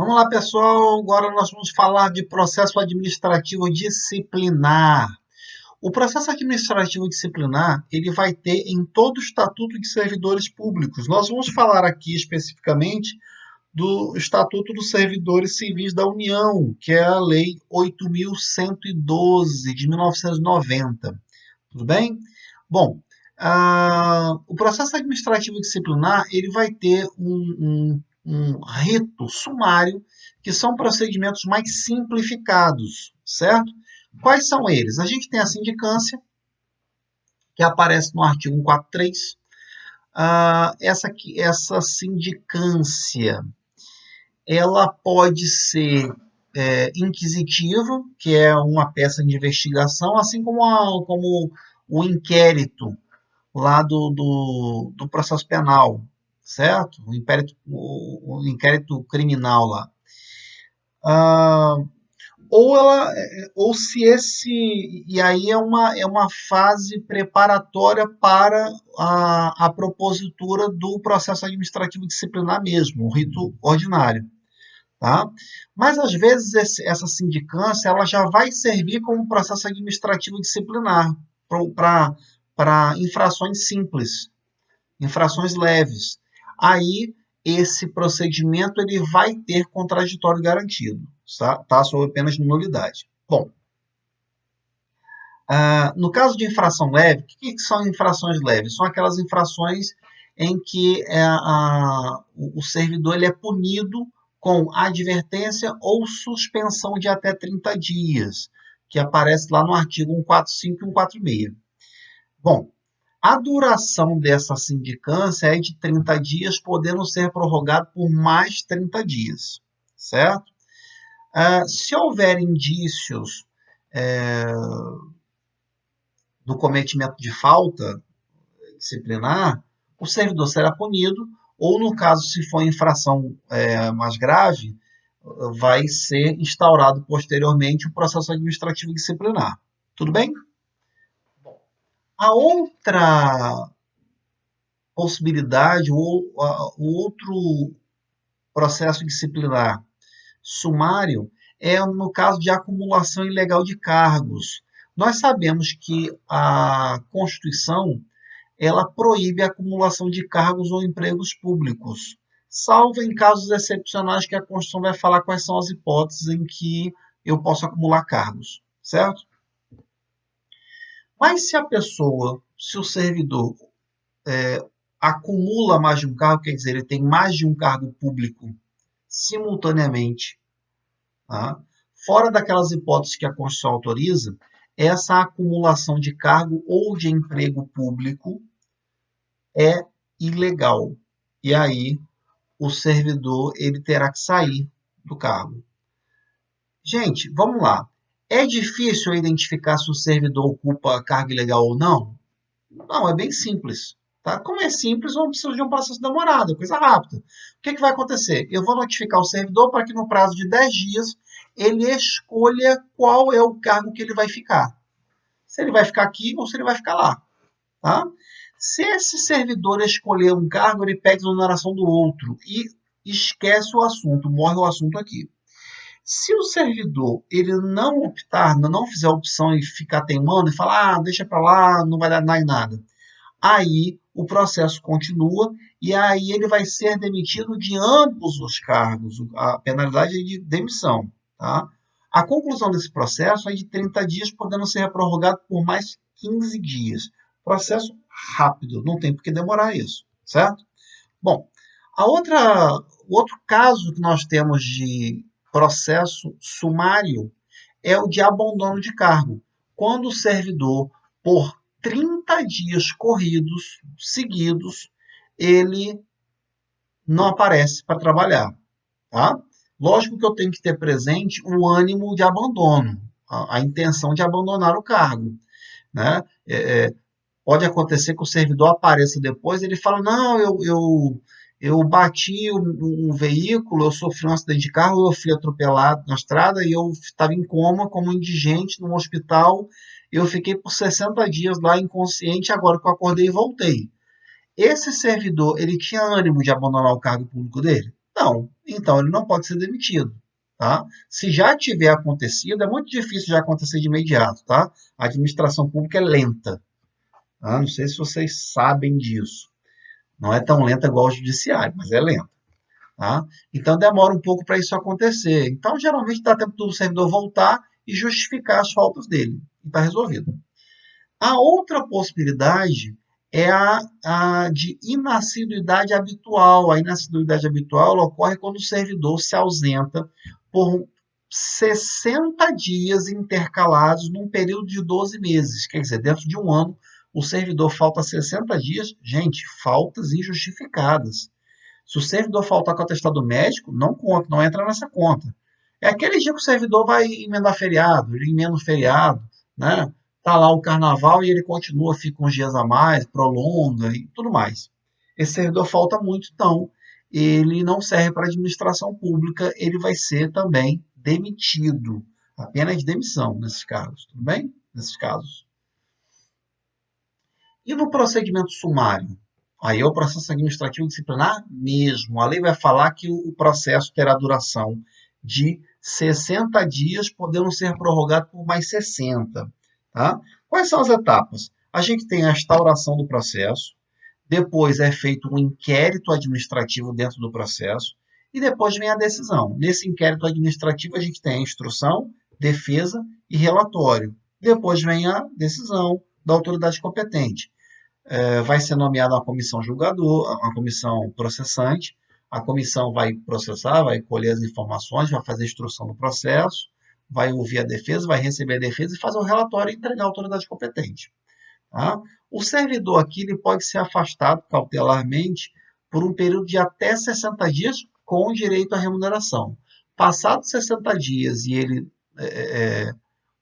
Vamos lá, pessoal. Agora nós vamos falar de processo administrativo disciplinar. O processo administrativo disciplinar, ele vai ter em todo o Estatuto de Servidores Públicos. Nós vamos falar aqui especificamente do Estatuto dos Servidores Civis da União, que é a Lei 8.112 de 1990. Tudo bem? Bom, o processo administrativo disciplinar ele vai ter um rito sumário, que são procedimentos mais simplificados, certo? Quais são eles? A gente tem a sindicância, que aparece no artigo 143. Essa sindicância ela pode ser inquisitiva, que é uma peça de investigação, assim como o inquérito lá do processo penal, certo? O inquérito criminal lá. Ah, ou se esse. E aí é uma fase preparatória para a propositura do processo administrativo disciplinar mesmo, o rito ordinário. Tá? Mas às vezes essa sindicância ela já vai servir como processo administrativo disciplinar para infrações simples, infrações leves. Aí esse procedimento ele vai ter contraditório garantido, tá? Sob pena de nulidade. Bom, no caso de infração leve, o que são infrações leves? São aquelas infrações em que o servidor ele é punido com advertência ou suspensão de até 30 dias, que aparece lá no artigo 145 e 146. Bom, a duração dessa sindicância é de 30 dias, podendo ser prorrogado por mais 30 dias, certo? Se houver indícios do cometimento de falta disciplinar, o servidor será punido, ou no caso, se for infração mais grave, vai ser instaurado posteriormente o processo administrativo disciplinar. Tudo bem? A outra possibilidade, o outro processo disciplinar sumário é no caso de acumulação ilegal de cargos. Nós sabemos que a Constituição ela proíbe a acumulação de cargos ou empregos públicos, salvo em casos excepcionais que a Constituição vai falar quais são as hipóteses em que eu posso acumular cargos, certo? Mas se o servidor acumula mais de um cargo, quer dizer, ele tem mais de um cargo público simultaneamente, tá? Fora daquelas hipóteses que a Constituição autoriza, essa acumulação de cargo ou de emprego público é ilegal. E aí o servidor ele terá que sair do cargo. Gente, vamos lá. É difícil identificar se o servidor ocupa cargo ilegal ou não? Não, é bem simples. Tá? Como é simples, não precisa de um processo demorado, é coisa rápida. O que vai acontecer? Eu vou notificar o servidor para que no prazo de 10 dias ele escolha qual é o cargo que ele vai ficar. Se ele vai ficar aqui ou se ele vai ficar lá. Tá? Se esse servidor escolher um cargo, ele pede a exoneração do outro e esquece o assunto, morre o assunto aqui. Se o servidor ele não optar, não fizer a opção e ficar teimando e falar, deixa para lá, não vai dar nada, aí o processo continua e aí ele vai ser demitido de ambos os cargos. A penalidade é de demissão. Tá? A conclusão desse processo é de 30 dias, podendo ser prorrogado por mais 15 dias. Processo rápido, não tem por que demorar isso, certo? Bom, o outro caso que nós temos de processo sumário é o de abandono de cargo. Quando o servidor, por 30 dias corridos, seguidos, ele não aparece para trabalhar. Tá? Lógico que eu tenho que ter presente o ânimo de abandono, a intenção de abandonar o cargo. Né? Pode acontecer que o servidor apareça depois e ele fala, não, eu bati um veículo, eu sofri um acidente de carro, eu fui atropelado na estrada e eu estava em coma como indigente no hospital, eu fiquei por 60 dias lá inconsciente, agora que eu acordei e voltei. Esse servidor, ele tinha ânimo de abandonar o cargo público dele? Não. Então, ele não pode ser demitido. Tá? Se já tiver acontecido, é muito difícil de acontecer de imediato. Tá? A administração pública é lenta. Tá? Não sei se vocês sabem disso. Não é tão lenta igual o judiciário, mas é lenta. Tá? Então, demora um pouco para isso acontecer. Então, geralmente, dá tempo do servidor voltar e justificar as faltas dele. E está resolvido. A outra possibilidade é a de inassiduidade habitual. A inassiduidade habitual ocorre quando o servidor se ausenta por 60 dias intercalados num período de 12 meses. Quer dizer, dentro de um ano, o servidor falta 60 dias. Gente, faltas injustificadas. Se o servidor faltar com o atestado médico, não conta, não entra nessa conta. É aquele dia que o servidor vai emendar feriado, ele emenda o feriado, né? Tá lá o carnaval e ele continua, fica uns dias a mais, prolonga e tudo mais. Esse servidor falta muito, então ele não serve para a administração pública, ele vai ser também demitido. A pena é de demissão nesses casos, tudo bem? Nesses casos. E no procedimento sumário? Aí é o processo administrativo disciplinar mesmo. A lei vai falar que o processo terá duração de 60 dias, podendo ser prorrogado por mais 60. Tá? Quais são as etapas? A gente tem a instauração do processo, depois é feito um inquérito administrativo dentro do processo, e depois vem a decisão. Nesse inquérito administrativo, a gente tem a instrução, defesa e relatório. Depois vem a decisão da autoridade competente. Vai ser nomeada uma comissão julgadora, uma comissão processante. A comissão vai processar, vai colher as informações, vai fazer a instrução do processo, vai ouvir a defesa, vai receber a defesa e fazer o relatório e entregar à autoridade competente. Tá? O servidor aqui ele pode ser afastado cautelarmente por um período de até 60 dias com direito à remuneração. Passados 60 dias e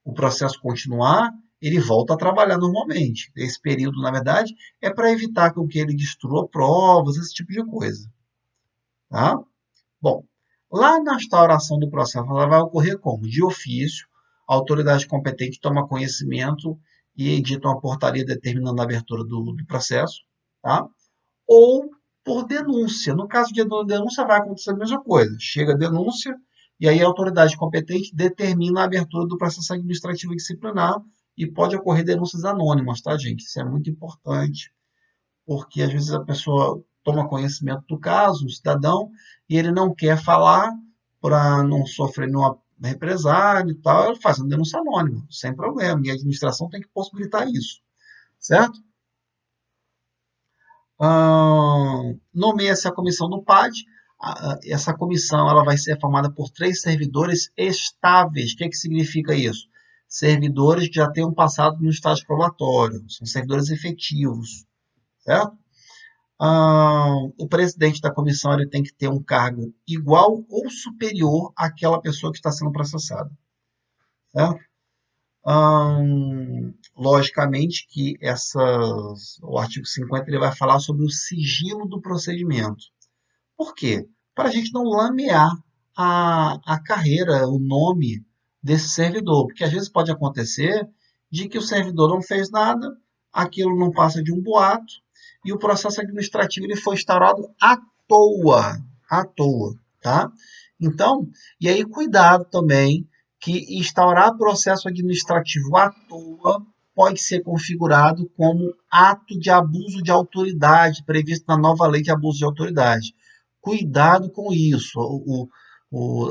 o processo continuar, ele volta a trabalhar normalmente. Esse período, na verdade, é para evitar que ele destrua provas, esse tipo de coisa. Tá? Bom, lá na instauração do processo, ela vai ocorrer como? De ofício, a autoridade competente toma conhecimento e edita uma portaria determinando a abertura do processo, tá? Ou por denúncia. No caso de denúncia, vai acontecer a mesma coisa. Chega a denúncia e aí a autoridade competente determina a abertura do processo administrativo disciplinar e pode ocorrer denúncias anônimas, tá, gente? Isso é muito importante, porque às vezes a pessoa toma conhecimento do caso, o cidadão, e ele não quer falar para não sofrer nenhuma represália e tal, ele faz uma denúncia anônima, sem problema, e a administração tem que possibilitar isso, certo? Nomeia-se a comissão do PAD. Essa comissão ela vai ser formada por 3 servidores estáveis. O que significa isso? Servidores que já tenham passado no estágio probatório, são servidores efetivos, certo? O presidente da comissão ele tem que ter um cargo igual ou superior àquela pessoa que está sendo processada, certo? Logicamente que o artigo 50 ele vai falar sobre o sigilo do procedimento. Por quê? Para a gente não lamear a carreira, o nome desse servidor, porque às vezes pode acontecer de que o servidor não fez nada, aquilo não passa de um boato, e o processo administrativo ele foi instaurado à toa, tá? Então, e aí cuidado também que instaurar processo administrativo à toa pode ser configurado como ato de abuso de autoridade previsto na nova lei de abuso de autoridade. Cuidado com isso.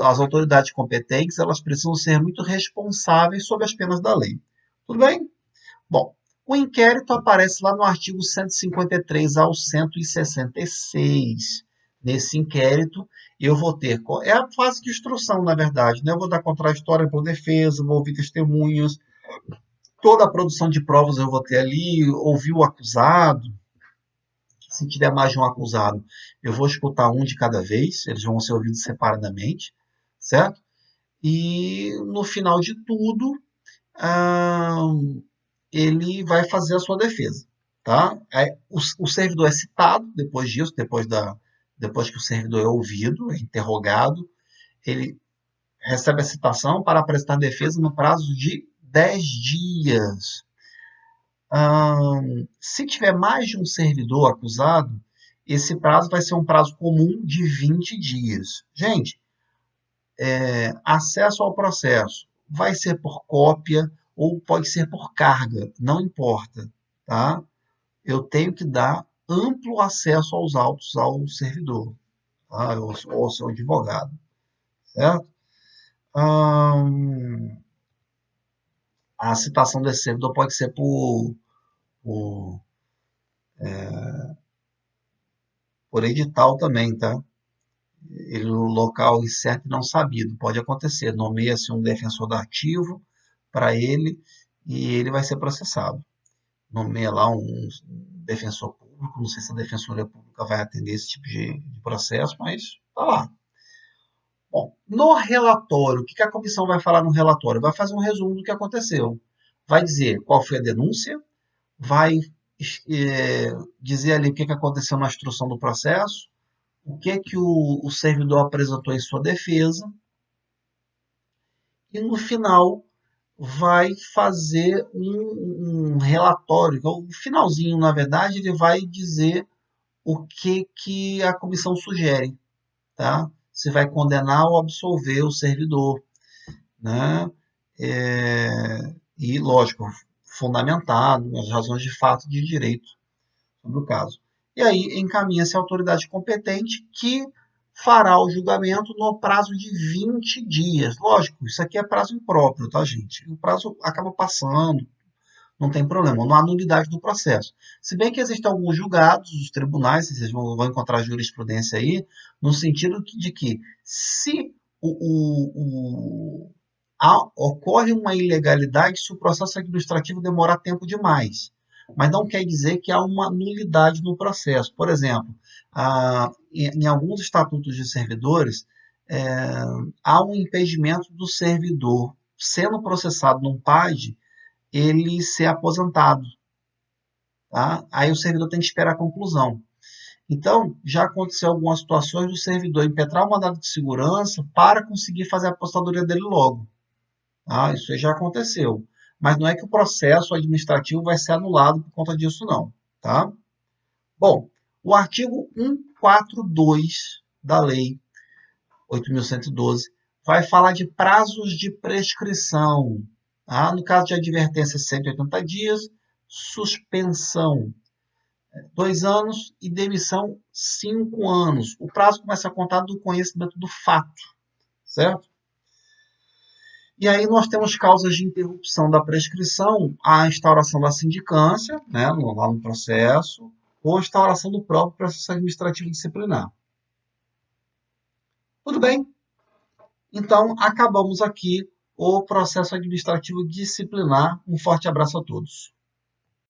As autoridades competentes elas precisam ser muito responsáveis sobre as penas da lei. Tudo bem? Bom, o inquérito aparece lá no artigo 153 ao 166. Nesse inquérito, eu vou ter. É a fase de instrução, na verdade. Né? Eu vou dar contraditória por defesa, vou ouvir testemunhas, toda a produção de provas eu vou ter ali, ouvir o acusado. Se tiver mais de um acusado, eu vou escutar um de cada vez, eles vão ser ouvidos separadamente, certo? E no final de tudo, ele vai fazer a sua defesa, tá? O servidor é citado depois disso, depois que o servidor é ouvido, é interrogado, ele recebe a citação para apresentar defesa no prazo de 10 dias. Se tiver mais de um servidor acusado, esse prazo vai ser um prazo comum de 20 dias. Gente, acesso ao processo vai ser por cópia ou pode ser por carga, não importa, tá? Eu tenho que dar amplo acesso aos autos ao servidor, tá? Ou ao seu advogado, certo? A citação desse servidor pode ser por, por edital também, tá? Ele no local incerto e não sabido, pode acontecer. Nomeia-se um defensor do ativo para ele e ele vai ser processado. Nomeia lá um defensor público, não sei se a defensoria pública vai atender esse tipo de processo, mas tá lá. Bom, no relatório, o que a comissão vai falar no relatório? Vai fazer um resumo do que aconteceu. Vai dizer qual foi a denúncia, vai dizer ali o que aconteceu na instrução do processo, o que o servidor apresentou em sua defesa, e no final vai fazer um relatório. O finalzinho, na verdade, ele vai dizer o que a comissão sugere, tá? Se vai condenar ou absolver o servidor, né? E, lógico, fundamentado as razões de fato e de direito sobre o caso. E aí encaminha-se à autoridade competente que fará o julgamento no prazo de 20 dias. Lógico, isso aqui é prazo impróprio, tá, gente? O prazo acaba passando, não tem problema, não há nulidade do processo. Se bem que existem alguns julgados, os tribunais, vocês vão encontrar jurisprudência aí, no sentido de que se ocorre uma ilegalidade se o processo administrativo demorar tempo demais. Mas não quer dizer que há uma nulidade no processo. Por exemplo, em alguns estatutos de servidores, há um impedimento do servidor, sendo processado num PAD, ele ser aposentado. Tá? Aí o servidor tem que esperar a conclusão. Então, já aconteceu algumas situações do servidor impetrar o mandado de segurança para conseguir fazer a apostadoria dele logo. Tá? Isso aí já aconteceu. Mas não é que o processo administrativo vai ser anulado por conta disso, não. Tá? Bom, o artigo 142 da Lei 8.112 vai falar de prazos de prescrição. Tá? No caso de advertência, 180 dias, suspensão 2 anos e demissão 5 anos. O prazo começa a contar do conhecimento do fato, certo? E aí nós temos causas de interrupção da prescrição, a instauração da sindicância, né, lá no processo, ou a instauração do próprio processo administrativo disciplinar. Tudo bem? Então, acabamos aqui o processo administrativo disciplinar. Um forte abraço a todos.